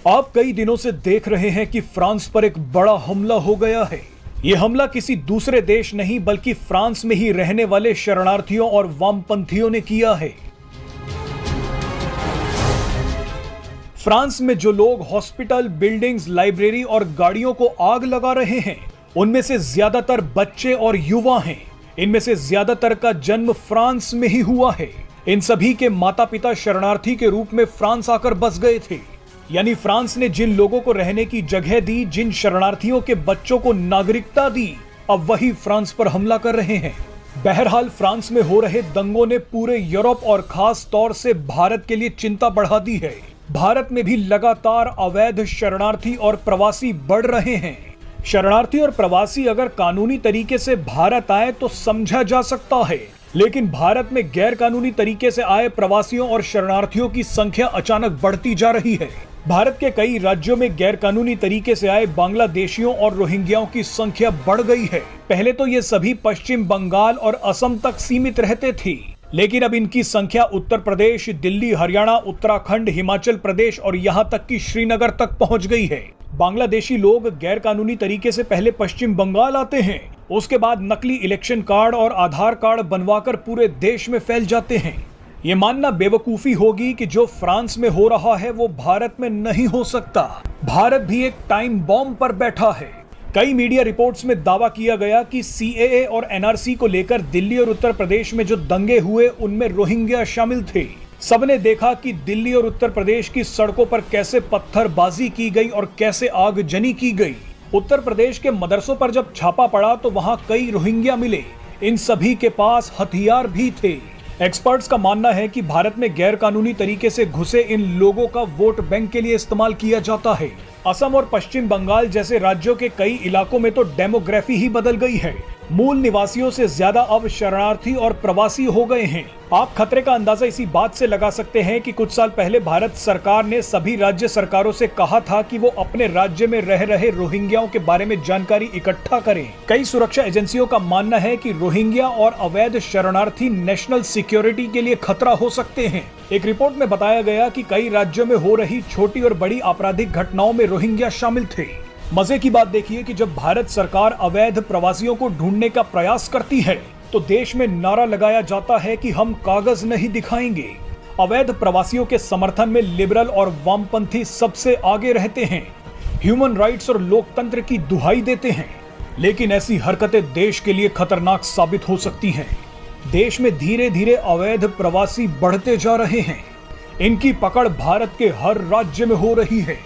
आप कई दिनों से देख रहे हैं कि फ्रांस पर एक बड़ा हमला हो गया है। यह हमला किसी दूसरे देश नहीं बल्कि फ्रांस में ही रहने वाले शरणार्थियों और वामपंथियों ने किया है। फ्रांस में जो लोग हॉस्पिटल, बिल्डिंग्स, लाइब्रेरी और गाड़ियों को आग लगा रहे हैं, उनमें से ज्यादातर बच्चे और युवा हैं। इनमें से ज्यादातर का जन्म फ्रांस में ही हुआ है। इन सभी के माता पिता शरणार्थी के रूप में फ्रांस आकर बस गए थे। यानी फ्रांस ने जिन लोगों को रहने की जगह दी, जिन शरणार्थियों के बच्चों को नागरिकता दी, अब वही फ्रांस पर हमला कर रहे हैं। बहरहाल फ्रांस में हो रहे दंगों ने पूरे यूरोप और खास तौर से भारत के लिए चिंता बढ़ा दी है। भारत में भी लगातार अवैध शरणार्थी और प्रवासी बढ़ रहे हैं। शरणार्थी और प्रवासी अगर कानूनी तरीके से भारत आए तो समझा जा सकता है, लेकिन भारत में गैर कानूनी तरीके से आए प्रवासियों और शरणार्थियों की संख्या अचानक बढ़ती जा रही है। भारत के कई राज्यों में गैर कानूनी तरीके से आए बांग्लादेशियों और रोहिंग्याओं की संख्या बढ़ गई है। पहले तो ये सभी पश्चिम बंगाल और असम तक सीमित रहते थे, लेकिन अब इनकी संख्या उत्तर प्रदेश, दिल्ली, हरियाणा, उत्तराखंड, हिमाचल प्रदेश और यहाँ तक कि श्रीनगर तक पहुँच गई है। बांग्लादेशी लोग गैर कानूनी तरीके से पहले पश्चिम बंगाल आते हैं, उसके बाद नकली इलेक्शन कार्ड और आधार कार्ड बनवाकर पूरे देश में फैल जाते हैं। ये मानना बेवकूफी होगी कि जो फ्रांस में हो रहा है वो भारत में नहीं हो सकता। भारत भी एक टाइम बॉम्ब पर बैठा है। कई मीडिया रिपोर्ट्स में दावा किया गया कि सीएए और एनआरसी को लेकर दिल्ली और उत्तर प्रदेश में जो दंगे हुए उनमें रोहिंग्या शामिल थे। सबने देखा कि दिल्ली और उत्तर प्रदेश की सड़कों पर कैसे पत्थरबाजी की गई और कैसे आगजनी की गई। उत्तर प्रदेश के मदरसों पर जब छापा पड़ा तो वहां कई रोहिंग्या मिले। इन सभी के पास हथियार भी थे। एक्सपर्ट्स का मानना है कि भारत में गैर कानूनी तरीके से घुसे इन लोगों का वोट बैंक के लिए इस्तेमाल किया जाता है। असम और पश्चिम बंगाल जैसे राज्यों के कई इलाकों में तो डेमोग्राफी ही बदल गई है। मूल निवासियों से ज्यादा अब शरणार्थी और प्रवासी हो गए हैं। आप खतरे का अंदाजा इसी बात से लगा सकते हैं कि कुछ साल पहले भारत सरकार ने सभी राज्य सरकारों से कहा था कि वो अपने राज्य में रह रहे रोहिंग्याओं के बारे में जानकारी इकट्ठा करें। कई सुरक्षा एजेंसियों का मानना है कि रोहिंग्या और अवैध शरणार्थी नेशनल सिक्योरिटी के लिए खतरा हो सकते हैं। एक रिपोर्ट में बताया गया कि कई राज्यों में हो रही छोटी और बड़ी आपराधिक घटनाओं में रोहिंग्या शामिल थे। मजे की बात देखिए कि जब भारत सरकार अवैध प्रवासियों को ढूंढने का प्रयास करती है तो देश में नारा लगाया जाता है कि हम कागज नहीं दिखाएंगे। अवैध प्रवासियों के समर्थन में लिबरल और वामपंथी सबसे आगे रहते हैं, ह्यूमन राइट्स और लोकतंत्र की दुहाई देते हैं। लेकिन ऐसी हरकतें देश के लिए खतरनाक साबित हो सकती हैं। देश में धीरे धीरे अवैध प्रवासी बढ़ते जा रहे हैं। इनकी पकड़ भारत के हर राज्य में हो रही है।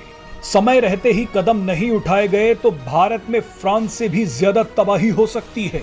समय रहते ही कदम नहीं उठाए गए तो भारत में फ्रांस से भी ज्यादा तबाही हो सकती है।